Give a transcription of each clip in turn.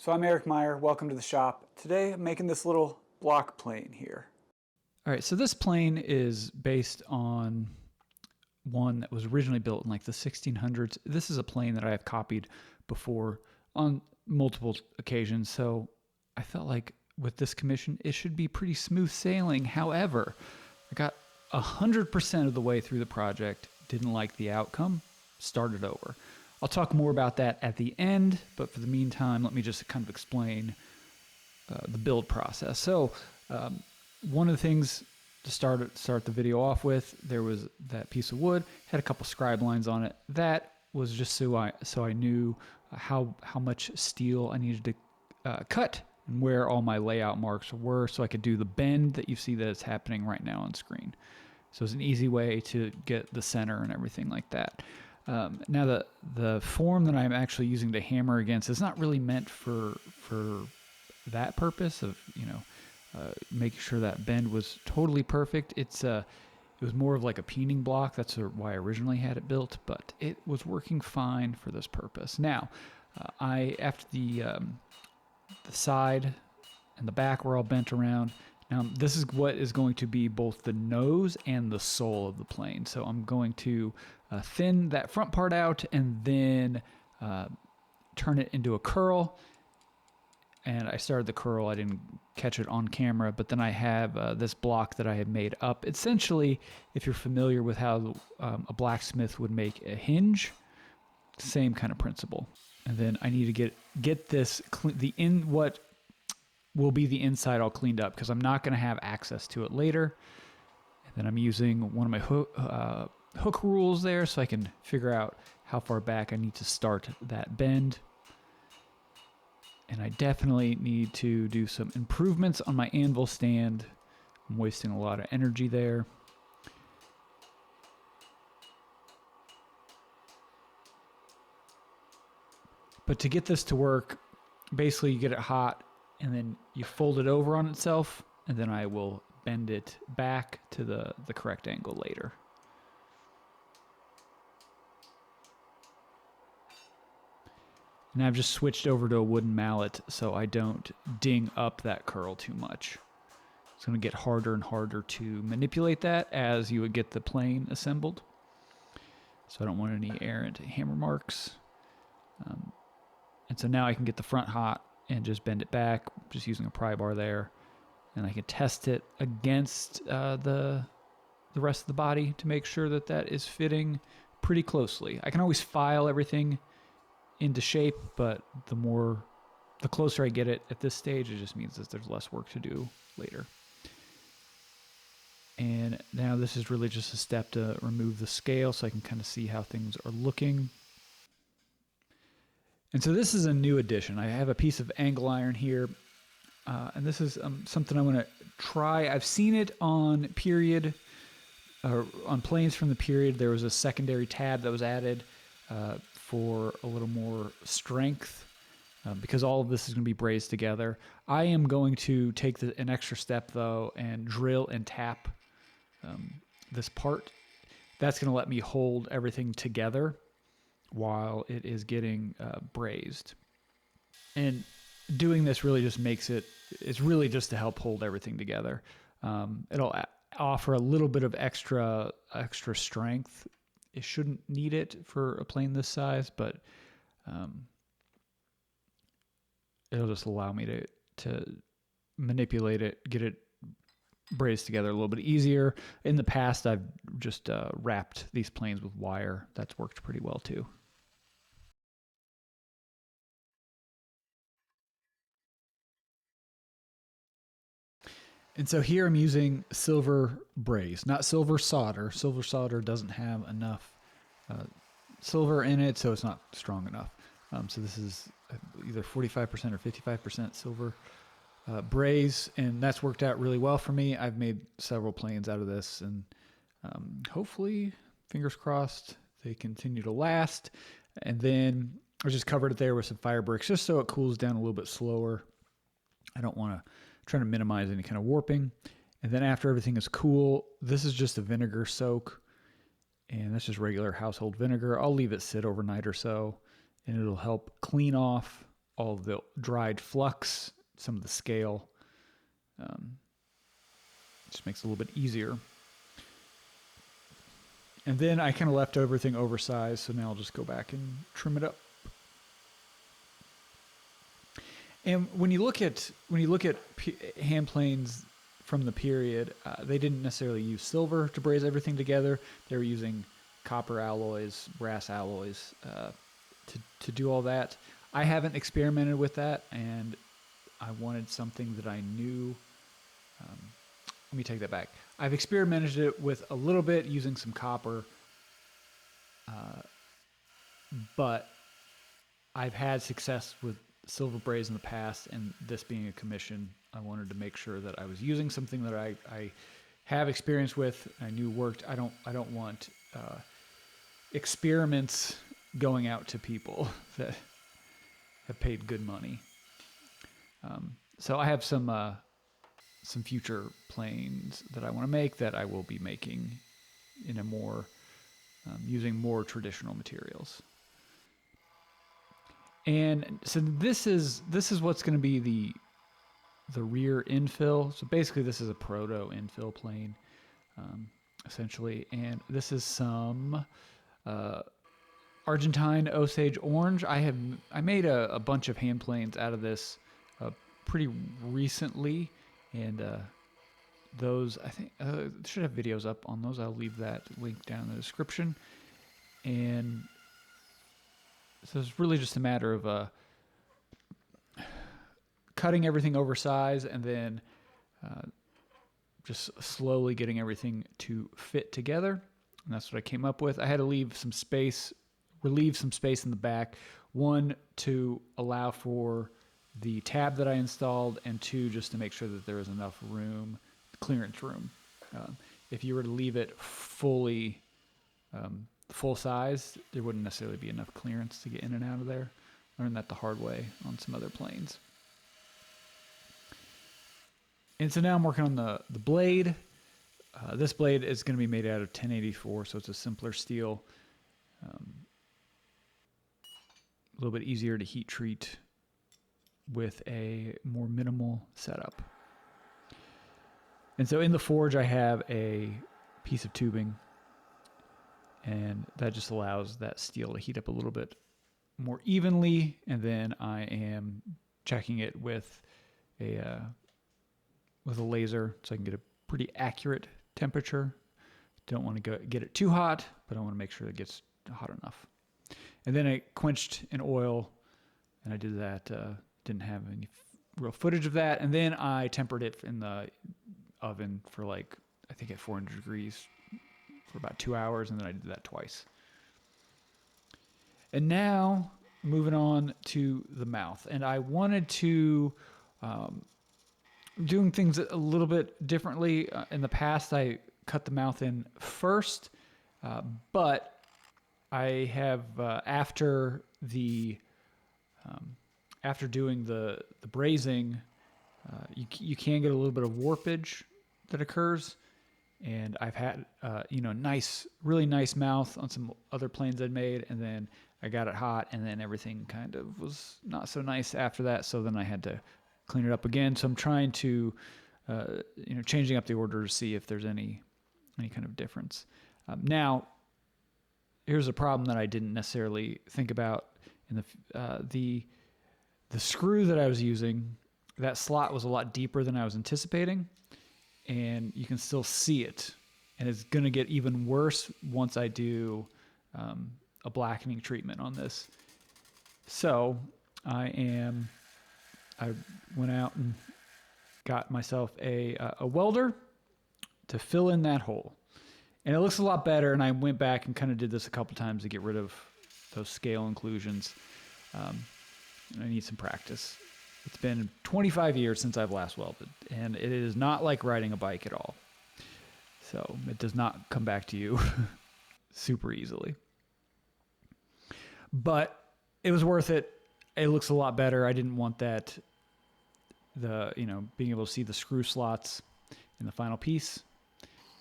So I'm Eric Meyer, welcome to the shop. Today I'm making this little block plane here. All right, so this plane is based on one that was originally built in like the 1600s. This is a plane that I have copied before on multiple occasions, so I felt like with this commission it should be pretty smooth sailing. However, I got 100% of the way through the project, didn't like the outcome, started over. I'll talk more about that at the end, but for the meantime, let me just kind of explain the build process. So one of the things to start the video off with, there was that piece of wood, had a couple scribe lines on it. That was just so I knew how much steel I needed to cut and where all my layout marks were, so I could do the bend that you see that is happening right now on screen. So it's an easy way to get the center and everything like that. Now the form that I'm actually using to hammer against is not really meant for that purpose of, making sure that bend was totally perfect. It was more of like a peening block. That's why I originally had it built, but it was working fine for this purpose. Now, after the side and the back were all bent around. Now, this is what is going to be both the nose and the sole of the plane. So I'm going to thin that front part out and then turn it into a curl. And I started the curl. I didn't catch it on camera, but then I have this block that I had made up. Essentially, if you're familiar with how a blacksmith would make a hinge, same kind of principle. And then I need to get this what will be the inside all cleaned up, because I'm not going to have access to it later. And then I'm using one of my hook rules there so I can figure out how far back I need to start that bend. And I definitely need to do some improvements on my anvil stand. I'm wasting a lot of energy there. But to get this to work, basically you get it hot and then you fold it over on itself, and then I will bend it back to the correct angle later. And I've just switched over to a wooden mallet so I don't ding up that curl too much. It's going to get harder and harder to manipulate that as you would get the plane assembled. So I don't want any errant hammer marks. And so now I can get the front hot and just bend it back, just using a pry bar there. And I can test it against the rest of the body to make sure that that is fitting pretty closely. I can always file everything into shape, but the closer I get it at this stage, it just means that there's less work to do later. And now this is really just a step to remove the scale so I can kind of see how things are looking. And so this is a new addition. I have a piece of angle iron here, and this is something I want to try. I've seen it on period, on planes from the period. There was a secondary tab that was added for a little more strength, because all of this is going to be brazed together. I am going to take an extra step though and drill and tap this part. That's going to let me hold everything together while it is getting brazed. And doing this really just it's really just to help hold everything together. It'll offer a little bit of extra strength. It shouldn't need it for a plane this size, but it'll just allow me to manipulate it, get it brazed together a little bit easier. In the past, I've just wrapped these planes with wire. That's worked pretty well too. And so here I'm using silver braze, not silver solder. Silver solder doesn't have enough silver in it, so it's not strong enough. So this is either 45% or 55% silver braze, and that's worked out really well for me. I've made several planes out of this, and hopefully, fingers crossed, they continue to last. And then I just covered it there with some fire bricks just so it cools down a little bit slower. I don't want to try to minimize any kind of warping. And then after everything is cool, this is just a vinegar soak, and that's just regular household vinegar. I'll leave it sit overnight or so, and it'll help clean off all of the dried flux, some of the scale. Just makes it a little bit easier. And then I kind of left everything oversized, so now I'll just go back and trim it up. And when you look at hand planes from the period, they didn't necessarily use silver to braze everything together. They were using copper alloys, brass alloys to do all that. I haven't experimented with that, and I wanted something that I knew. Let me take that back. I've experimented it with a little bit using some copper, but I've had success with silver braze in the past, and this being a commission, I wanted to make sure that I was using something that I have experience with, I knew worked. I don't want experiments going out to people that have paid good money. So I have some future planes that I want to make that I will be making in a more using more traditional materials. And so this is what's going to be the rear infill. So basically, this is a proto infill plane, essentially. And this is some Argentine Osage orange. I made a bunch of hand planes out of this pretty recently, and those, I think, should have videos up on those. I'll leave that link down in the description. And so it's really just a matter of cutting everything oversized and then just slowly getting everything to fit together. And that's what I came up with. I had to relieve some space in the back. One, to allow for the tab that I installed, and two, just to make sure that there was enough room, clearance room. If you were to leave it fully full size, there wouldn't necessarily be enough clearance to get in and out of there. Learned that the hard way on some other planes. And so now I'm working on the blade. This blade is going to be made out of 1084, so it's a simpler steel. A little bit easier to heat treat with a more minimal setup. And so in the forge, I have a piece of tubing, and that just allows that steel to heat up a little bit more evenly. And then I am checking it with a laser, so I can get a pretty accurate temperature. Don't want to get it too hot, but I want to make sure it gets hot enough. And then I quenched in oil, and I did that. Didn't have any real footage of that. And then I tempered it in the oven for I think at 400 degrees for about 2 hours, and then I did that twice. And now moving on to the mouth. And I wanted to doing things a little bit differently. In the past, I cut the mouth in first, but I have after doing the brazing, you can get a little bit of warpage that occurs, and I've had really nice mouth on some other planes I'd made, and then I got it hot, and then everything kind of was not so nice after that. So then I had to clean it up again. So I'm trying to changing up the order to see if there's any kind of difference. Now, here's a problem that I didn't necessarily think about in the screw that I was using. That slot was a lot deeper than I was anticipating, and you can still see it. And it's going to get even worse once I do a blackening treatment on this. So I went out and got myself a welder to fill in that hole. And it looks a lot better, and I went back and kind of did this a couple times to get rid of those scale inclusions. And I need some practice. It's been 25 years since I've last welded, and it is not like riding a bike at all. So it does not come back to you super easily. But it was worth it. It looks a lot better. I didn't want that, being able to see the screw slots in the final piece.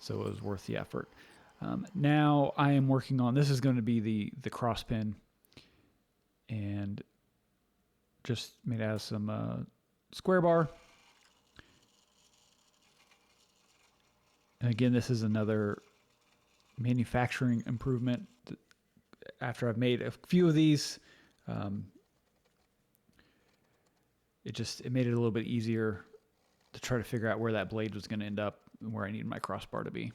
So it was worth the effort. Now I am working on, this is going to be the cross pin, and just made out of some square bar. And again, this is another manufacturing improvement. After I've made a few of these, it made it a little bit easier to try to figure out where that blade was going to end up and where I needed my crossbar to be.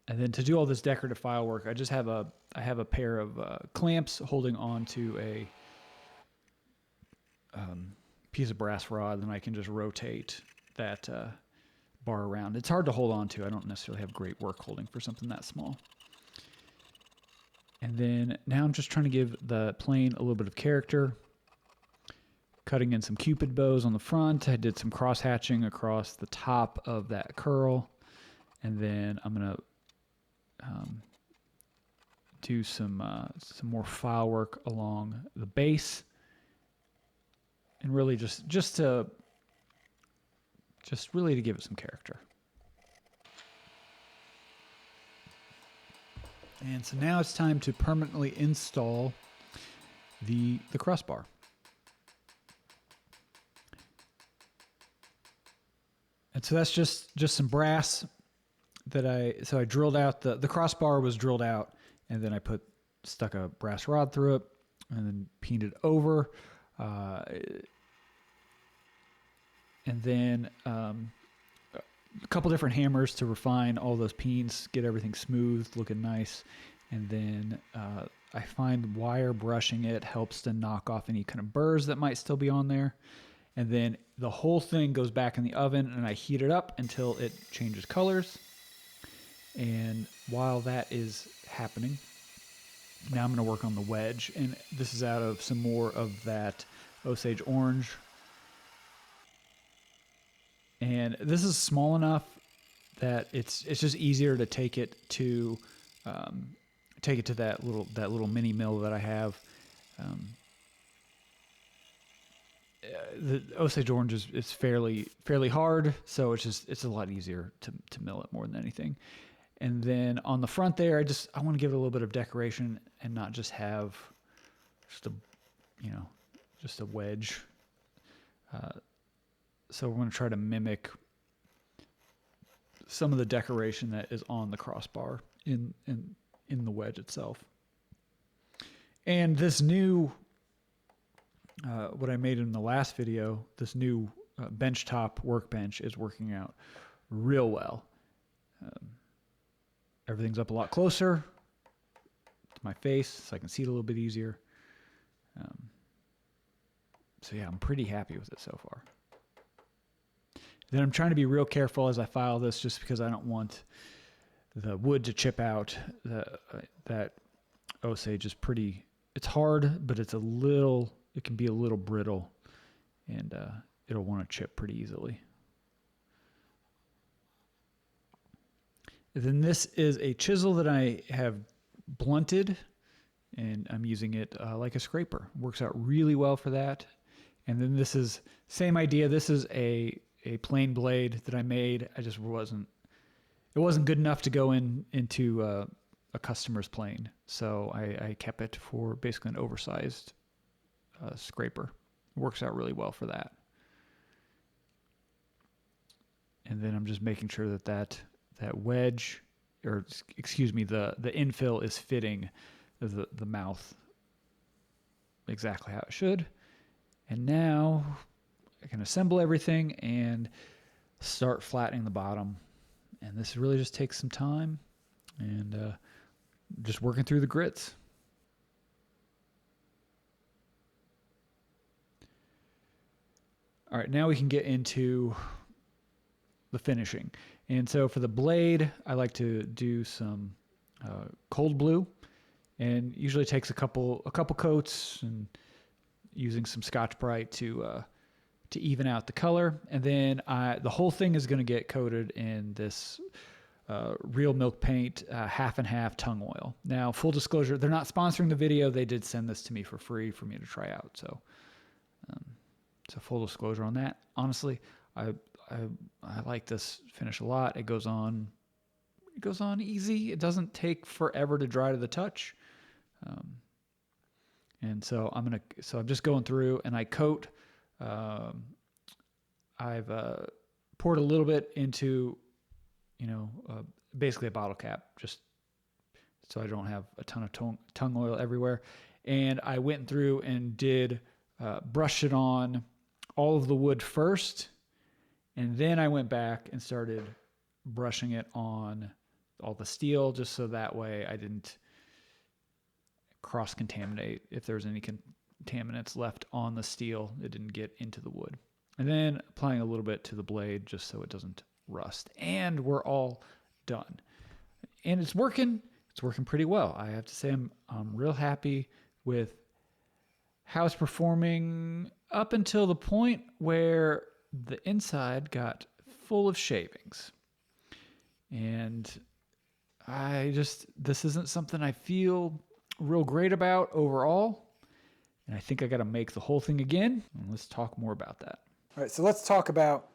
And then to do all this decorative file work, I have a pair of clamps holding on to a piece of brass rod, and I can just rotate that bar around. It's hard to hold on to. I don't necessarily have great work holding for something that small. And then now I'm just trying to give the plane a little bit of character. Cutting in some Cupid bows on the front. I did some cross hatching across the top of that curl. And then I'm going to do some more file work along the base. And really just really to give it some character. And so now it's time to permanently install the crossbar. And so that's just some brass that I drilled out. The crossbar was drilled out, and then I stuck a brass rod through it and then peened it over. And then a couple different hammers to refine all those peens, get everything smooth, looking nice. And then I find wire brushing it helps to knock off any kind of burrs that might still be on there. And then the whole thing goes back in the oven, and I heat it up until it changes colors. And while that is happening, now I'm going to work on the wedge. And this is out of some more of that Osage orange. And this is small enough that it's just easier to take it to that little mini mill that I have. The Osage orange is fairly hard, so it's a lot easier to mill it more than anything. And then on the front there, I want to give it a little bit of decoration and not just have just a wedge. So we're going to try to mimic some of the decoration that is on the crossbar in the wedge itself. And this new, what I made in the last video, this new benchtop workbench is working out real well. Everything's up a lot closer to my face, so I can see it a little bit easier. So yeah, I'm pretty happy with it so far. Then I'm trying to be real careful as I file this, just because I don't want the wood to chip out. That Osage is it's hard, but it can be a little brittle, and it'll want to chip pretty easily. And then this is a chisel that I have blunted, and I'm using it like a scraper. Works out really well for that. And then this is same idea. This is a plain blade that I made. It wasn't good enough to go into a customer's plane, so I kept it for basically an oversized scraper. It works out really well for that. And then I'm just making sure that wedge, or excuse me, the infill is fitting the mouth exactly how it should. And now I can assemble everything and start flattening the bottom. And this really just takes some time and just working through the grits. All right, now we can get into the finishing. And so for the blade, I like to do some cold blue, and usually takes a couple coats, and using some Scotch-Brite to even out the color. And then the whole thing is going to get coated in this Real Milk Paint half and half tung oil. Now, full disclosure, they're not sponsoring the video. They did send this to me for free for me to try out. So full disclosure on that. Honestly, I like this finish a lot. It goes on easy. It doesn't take forever to dry to the touch. And so I'm just going through and I coat. I've poured a little bit into, basically a bottle cap, just so I don't have a ton of tongue oil everywhere. And I went through and brushed it on all of the wood first. And then I went back and started brushing it on all the steel, just so that way I didn't cross-contaminate. If there was any contaminants left on the steel, it didn't get into the wood. And then applying a little bit to the blade just so it doesn't rust. And we're all done. And it's working. It's working pretty well. I have to say I'm real happy with how it's performing up until the point where the inside got full of shavings. And this isn't something I feel real great about overall. And I think I got to make the whole thing again. And let's talk more about that. All right, so let's talk about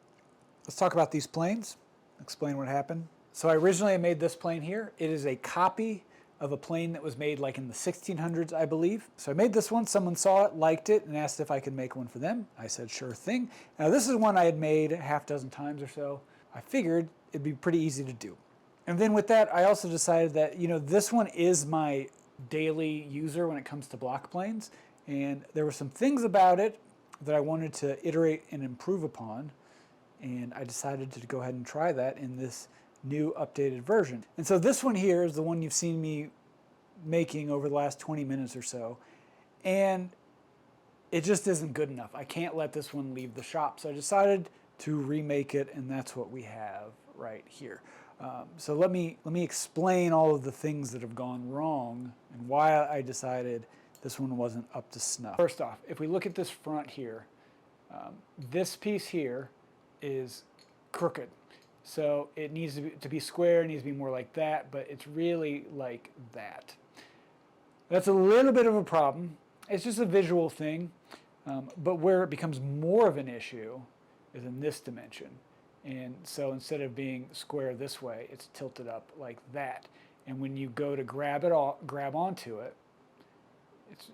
these planes, explain what happened. So I originally made this plane here. It is a copy of a plane that was made like in the 1600s, I believe. So I made this one, someone saw it, liked it, and asked if I could make one for them. I said, sure thing. Now this is one I had made a half dozen times or so. I figured it'd be pretty easy to do. And then with that, I also decided that, this one is my daily user when it comes to block planes. And there were some things about it that I wanted to iterate and improve upon, and I decided to go ahead and try that in this new updated version. And so this one here is the one you've seen me making over the last 20 minutes or so, and it just isn't good enough. I can't let this one leave the shop, so I decided to remake it, and that's what we have right here. So let me explain all of the things that have gone wrong and why I decided this one wasn't up to snuff. First off, if we look at this front here, this piece here is crooked. So it needs to be square, it needs to be more like that, but it's really like that. That's a little bit of a problem. It's just a visual thing, but where it becomes more of an issue is in this dimension. And so instead of being square this way, it's tilted up like that. And when you go to grab onto it, it's,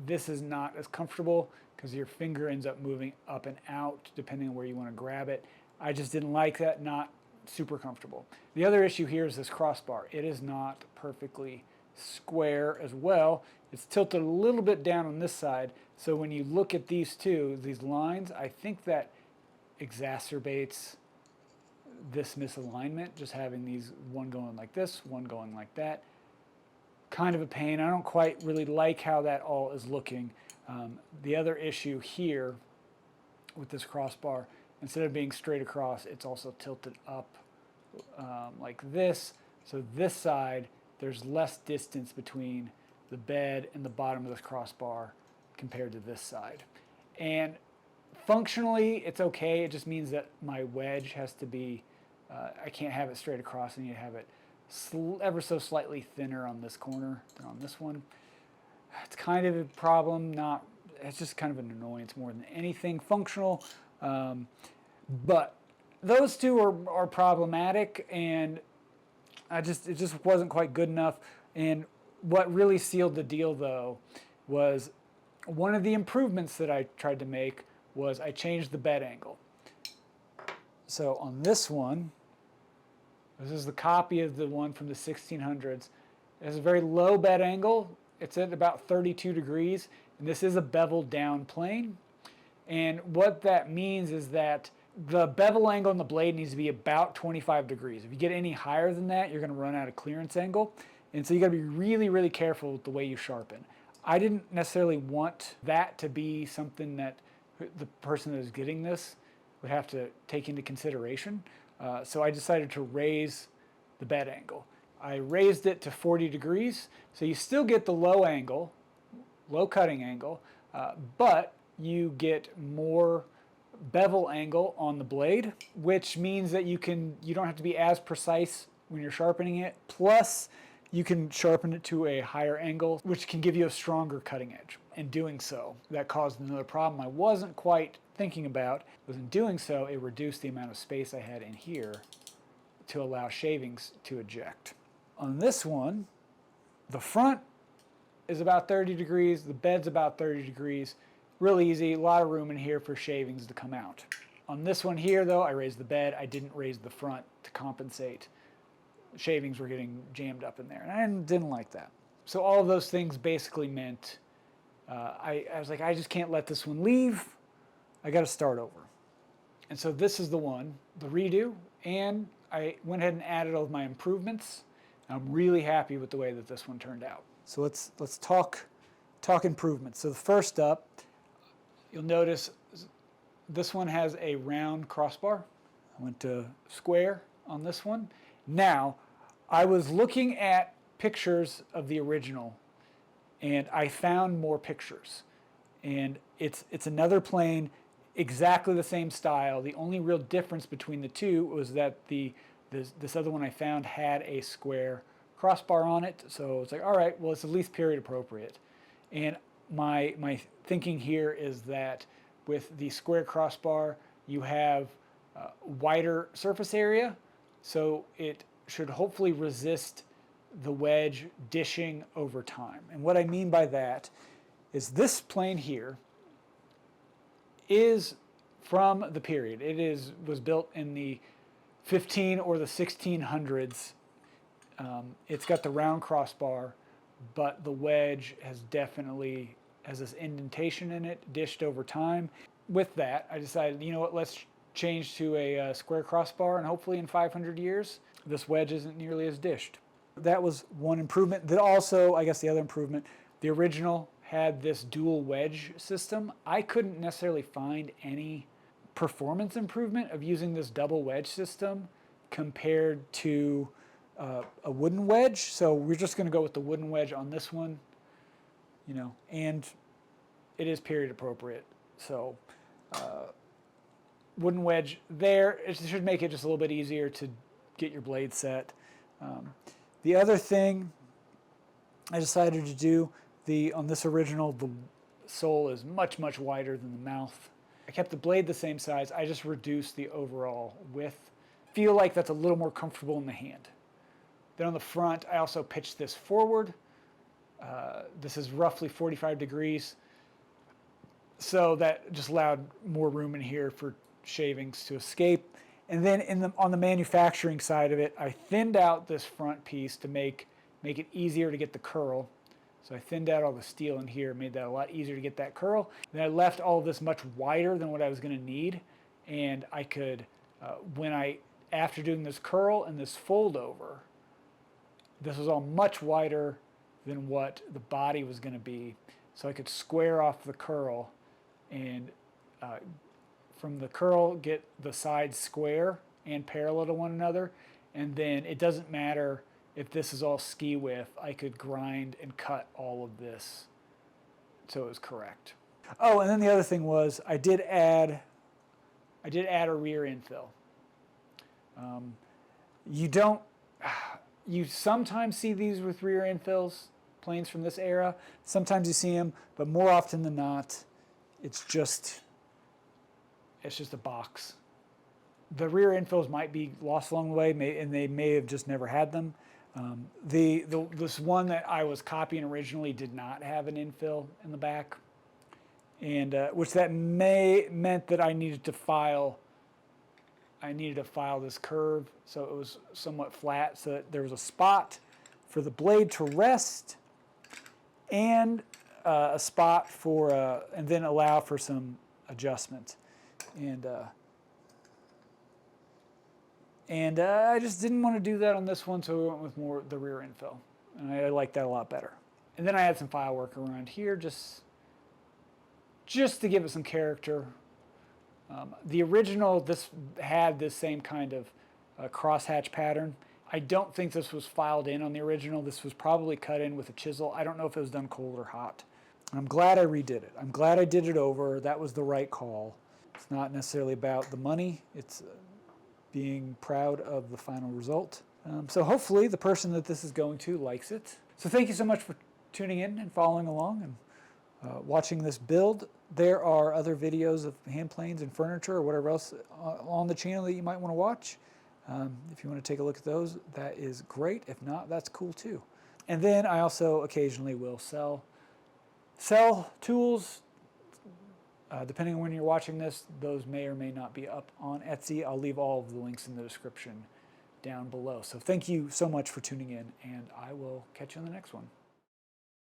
this is not as comfortable because your finger ends up moving up and out depending on where you want to grab it. I just didn't like that, not super comfortable. The other issue here is this crossbar. It is not perfectly square as well. It's tilted a little bit down on this side. So when you look at these lines, I think that exacerbates this misalignment, just having these one going like this, one going like that. Kind of a pain. I don't quite really like how that all is looking. The other issue here with this crossbar, instead of being straight across, it's also tilted up like this. So this side, there's less distance between the bed and the bottom of this crossbar compared to this side. And functionally, it's okay. It just means that my wedge has to be, I can't have it straight across, and you have it ever so slightly thinner on this corner than on this one. It's kind of a problem, it's just kind of an annoyance more than anything functional. But those two are problematic, and it just wasn't quite good enough. And what really sealed the deal, though, was one of the improvements that I tried to make was I changed the bed angle. So on this one, this is the copy of the one from the 1600s. It has a very low bed angle. It's at about 32 degrees, and this is a beveled down plane. And what that means is that the bevel angle on the blade needs to be about 25 degrees. If you get any higher than that, you're going to run out of clearance angle. And so you got to be really, really careful with the way you sharpen. I didn't necessarily want that to be something that the person that is getting this would have to take into consideration. So I decided to raise the bed angle. I raised it to 40 degrees, so you still get the low angle, low cutting angle, but you get more bevel angle on the blade, which means that you don't have to be as precise when you're sharpening it. Plus, you can sharpen it to a higher angle, which can give you a stronger cutting edge. In doing so, that caused another problem I wasn't quite thinking about, was in doing so, it reduced the amount of space I had in here to allow shavings to eject. On this one, the front is about 30 degrees, the bed's about 30 degrees. Really easy, a lot of room in here for shavings to come out. On this one here though, I raised the bed, I didn't raise the front to compensate. Shavings were getting jammed up in there, and I didn't like that. So all of those things basically meant I was like, I just can't let this one leave. I got to start over. And so this is the one, the redo, and I went ahead and added all of my improvements. I'm really happy with the way that this one turned out. So let's talk improvements. So the first up, you'll notice this one has a round crossbar. I went to square on this one. Now, I was looking at pictures of the original, and I found more pictures. And it's another plane, exactly the same style. The only real difference between the two was that this other one I found had a square crossbar on it. So it's like, all right, well, it's at least period appropriate. And my thinking here is that with the square crossbar, you have wider surface area, so it should hopefully resist the wedge dishing over time. And what I mean by that is this plane here is from the period. It was built in the 15 or the 1600s. It's got the round crossbar, but the wedge has this indentation in it, dished over time. With that, I decided, you know what, let's change to a square crossbar, and hopefully in 500 years, this wedge isn't nearly as dished. That was one improvement. That also, I guess the other improvement, the original had this dual wedge system. I couldn't necessarily find any performance improvement of using this double wedge system compared to a wooden wedge. So we're just going to go with the wooden wedge on this one, and it is period appropriate. So wooden wedge there, it should make it just a little bit easier to get your blade set. The other thing I decided to do, on this original, the sole is much, much wider than the mouth. I kept the blade the same size, I just reduced the overall width. Feel like that's a little more comfortable in the hand. Then on the front, I also pitched this forward. This is roughly 45 degrees. So that just allowed more room in here for shavings to escape. And then on the manufacturing side of it, I thinned out this front piece to make it easier to get the curl. So I thinned out all the steel in here, made that a lot easier to get that curl. Then I left all of this much wider than what I was going to need. And I could, after doing this curl and this fold over, this was all much wider than what the body was going to be. So I could square off the curl and from the curl get the sides square and parallel to one another. And then it doesn't matter if this is all ski width, I could grind and cut all of this so it was correct. Oh, and then the other thing was I did add a rear infill. You sometimes see these with rear infills, planes from this era. Sometimes you see them, but more often than not, it's just a box. The rear infills might be lost along the way, and they may have just never had them. This one that I was copying originally did not have an infill in the back, and which that meant that I needed to file this curve so it was somewhat flat, so that there was a spot for the blade to rest, and a spot for and then allow for some adjustment, and I just didn't want to do that on this one, so we went with more the rear infill, and I like that a lot better. And then I had some file work around here just to give it some character. The original, this had this same kind of crosshatch pattern. I don't think this was filed in on the original. This was probably cut in with a chisel. I don't know if it was done cold or hot. I'm glad I redid it. I'm glad I did it over. That was the right call. It's not necessarily about the money. It's being proud of the final result. So hopefully the person that this is going to likes it. So thank you so much for tuning in and following along and watching this build. There are other videos of hand planes and furniture or whatever else on the channel that you might want to watch. If you want to take a look at those, that is great. If not, that's cool too. And then I also occasionally will sell tools. Depending on when you're watching this, those may or may not be up on Etsy. I'll leave all of the links in the description down below. So thank you so much for tuning in, and I will catch you on the next one.